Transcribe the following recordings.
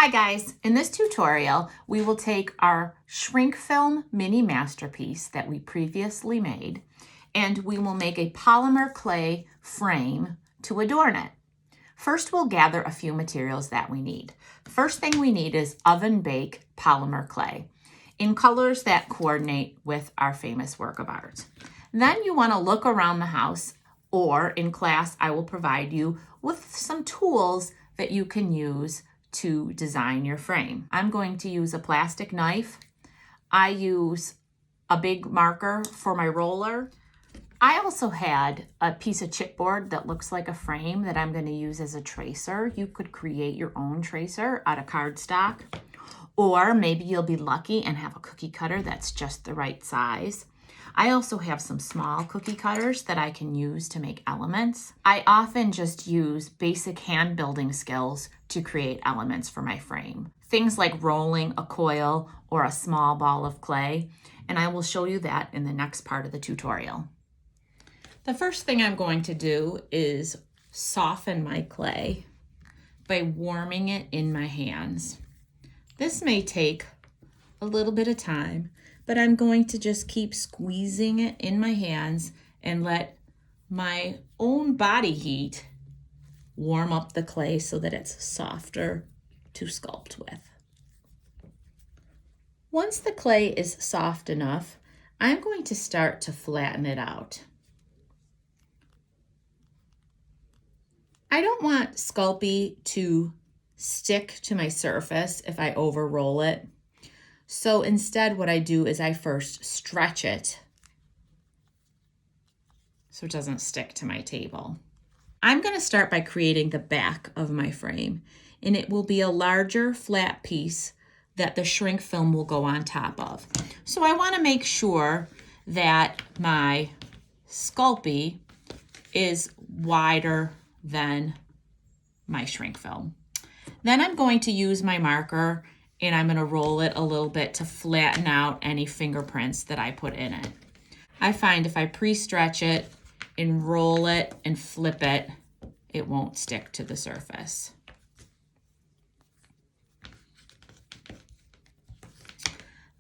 Hi guys, in this tutorial we will take our shrink film mini masterpiece that we previously made and we will make a polymer clay frame to adorn it. First we'll gather a few materials that we need. First thing we need is oven bake polymer clay in colors that coordinate with our famous work of art. Then you want to look around the house, or in class I will provide you with some tools that you can use to design your frame. I'm going to use a plastic knife. I use a big marker for my roller. I also had a piece of chipboard that looks like a frame that I'm going to use as a tracer. You could create your own tracer out of cardstock, or maybe you'll be lucky and have a cookie cutter that's just the right size. I also have some small cookie cutters that I can use to make elements. I often just use basic hand building skills to create elements for my frame. Things like rolling a coil or a small ball of clay, and I will show you that in the next part of the tutorial. The first thing I'm going to do is soften my clay by warming it in my hands. This may take a little bit of time, but I'm going to just keep squeezing it in my hands and let my own body heat warm up the clay so that it's softer to sculpt with. Once the clay is soft enough, I'm going to start to flatten it out. I don't want Sculpey to stick to my surface if I over roll it. So instead what I do is I first stretch it so it doesn't stick to my table. I'm going to start by creating the back of my frame, and it will be a larger flat piece that the shrink film will go on top of. So I want to make sure that my Sculpey is wider than my shrink film. Then I'm going to use my marker and I'm going to roll it a little bit to flatten out any fingerprints that I put in it. I find if I pre-stretch it and roll it and flip it, it won't stick to the surface.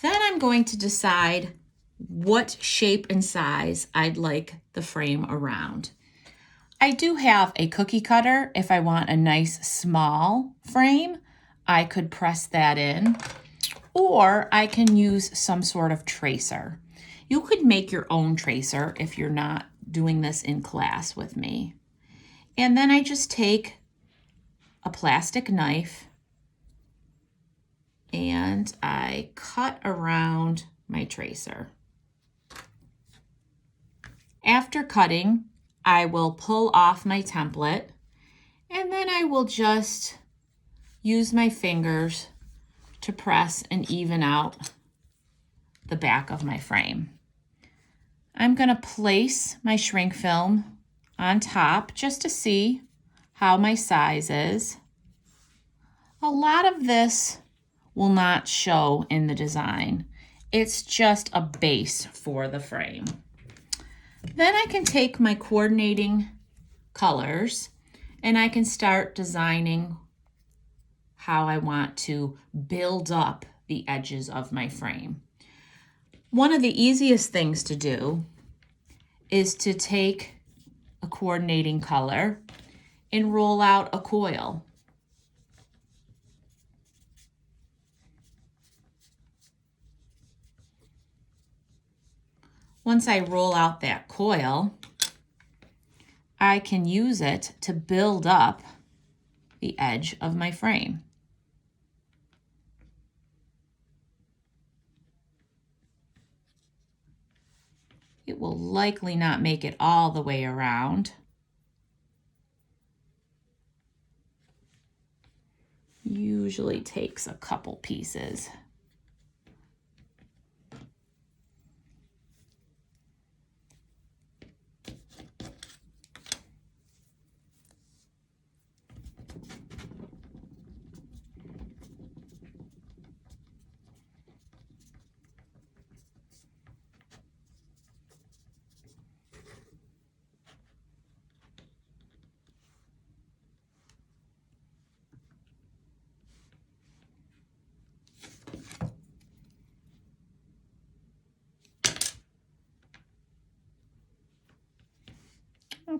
Then I'm going to decide what shape and size I'd like the frame around. I do have a cookie cutter. If I want a nice small frame, I could press that in, or I can use some sort of tracer. You could make your own tracer if you're not doing this in class with me. And then I just take a plastic knife and I cut around my tracer. After cutting, I will pull off my template, and then I will just use my fingers to press and even out the back of my frame. I'm going to place my shrink film on top just to see how my size is. A lot of this will not show in the design. It's just a base for the frame. Then I can take my coordinating colors and I can start designing how I want to build up the edges of my frame. One of the easiest things to do is to take a coordinating color and roll out a coil. Once I roll out that coil, I can use it to build up the edge of my frame. It will likely not make it all the way around. Usually takes a couple pieces.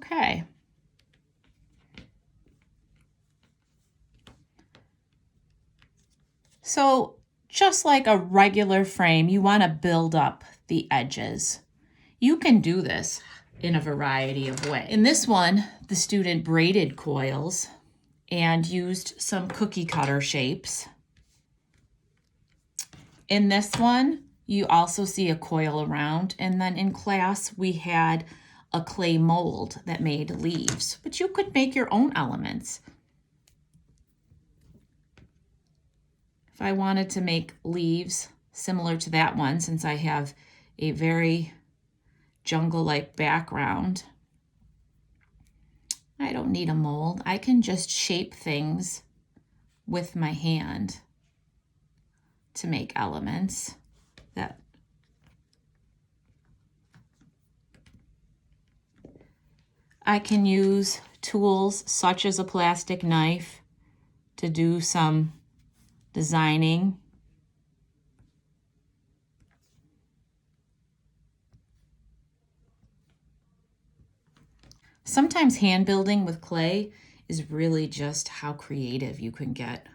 Okay. So just like a regular frame, you want to build up the edges. You can do this in a variety of ways. In this one, the student braided coils and used some cookie cutter shapes. In this one, you also see a coil around, and then in class we had a clay mold that made leaves, but you could make your own elements. If I wanted to make leaves similar to that one, since I have a very jungle-like background, I don't need a mold. I can just shape things with my hand to make elements that I can use tools such as a plastic knife to do some designing. Sometimes hand building with clay is really just how creative you can get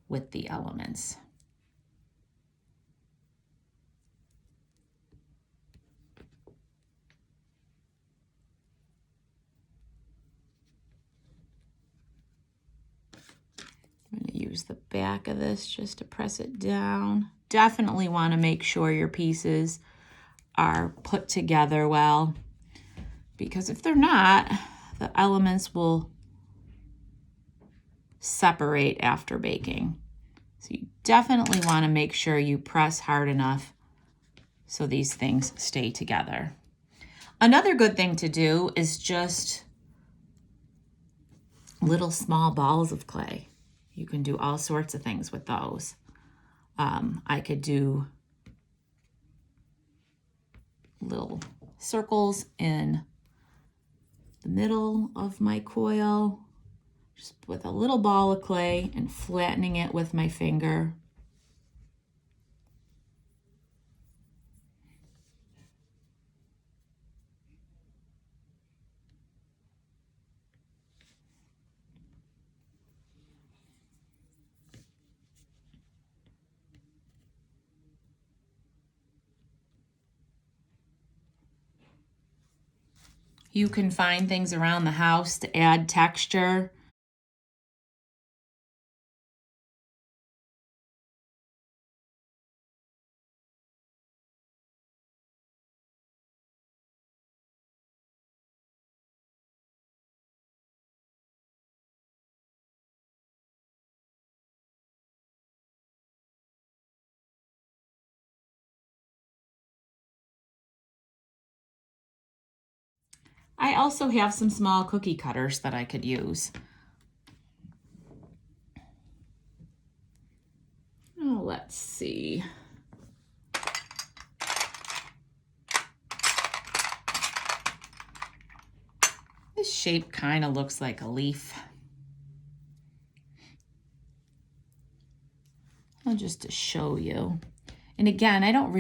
with the elements. I'm going to use the back of this just to press it down. Definitely want to make sure your pieces are put together well, because if they're not, the elements will separate after baking. So you definitely want to make sure you press hard enough so these things stay together. Another good thing to do is just little small balls of clay. You can do all sorts of things with those. I could do little circles in the middle of my coil, just with a little ball of clay and flattening it with my finger. You can find things around the house to add texture. I also have some small cookie cutters that I could use. Oh, let's see. This shape kind of looks like a leaf. Well, just to show you. And again, I don't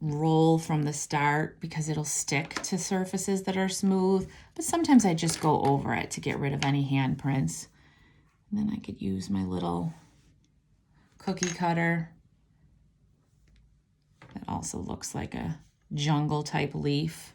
roll from the start because it'll stick to surfaces that are smooth, but sometimes I just go over it to get rid of any handprints. And then I could use my little cookie cutter. That also looks like a jungle type leaf.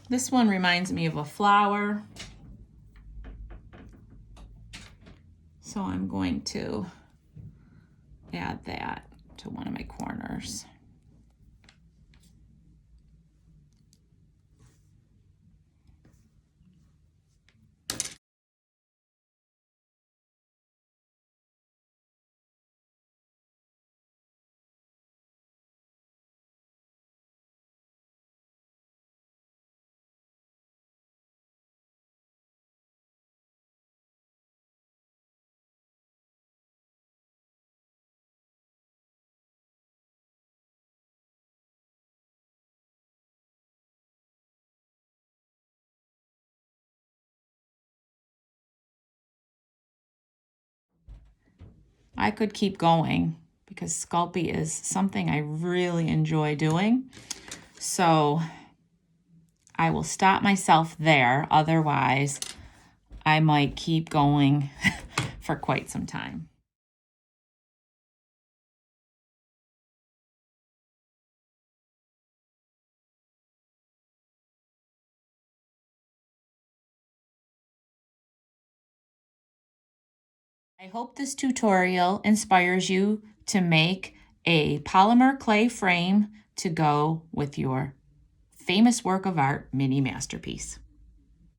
This one reminds me of a flower. So I'm going to add that to one of my corners. I could keep going because Sculpey is something I really enjoy doing. So I will stop myself there. Otherwise, I might keep going for quite some time. I hope this tutorial inspires you to make a polymer clay frame to go with your famous work of art mini masterpiece.